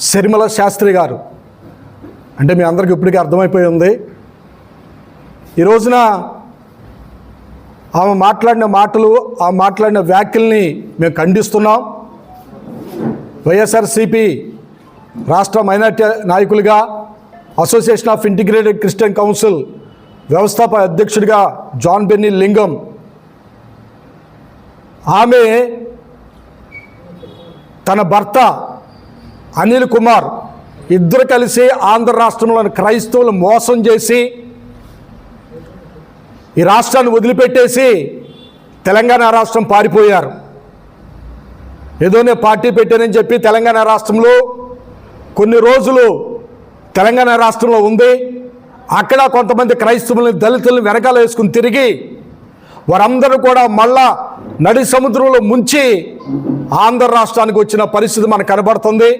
సిరిమల శాస్త్రి గారు అంటే మీ అందరికీ ఇప్పటికీ అర్థమైపోయి ఉంది. ఈ రోజున ఆమె మాట్లాడిన మాటలు, ఆ మాట్లాడిన వ్యాఖ్యల్ని మేము ఖండిస్తున్నాం. వైఎస్ఆర్సీపీ రాష్ట్ర మైనార్టీ నాయకులుగా, association of integrated Christian council వ్యవస్థాపక అధ్యక్షుడిగా జాన్ బెన్నీ లింగం ఆమె తన భర్త అనిల్ కుమార్ ఇద్దరు కలిసి ఆంధ్ర రాష్ట్రంలోని క్రైస్తవులు మోసం చేసి ఈ రాష్ట్రాన్ని వదిలిపెట్టేసి తెలంగాణ రాష్ట్రం పారిపోయారు. ఏదోనే పార్టీ పెట్టానని చెప్పి తెలంగాణ రాష్ట్రంలో కొన్ని రోజులు తెలంగాణ రాష్ట్రంలో ఉంది. అక్కడ కొంతమంది క్రైస్తవులను, దళితులను వెనకాల వేసుకుని తిరిగి వారందరూ కూడా మళ్ళా నడి సముద్రంలో ముంచి ఆంధ్ర రాష్ట్రానికి వచ్చిన పరిస్థితి మనకు కనబడుతుంది.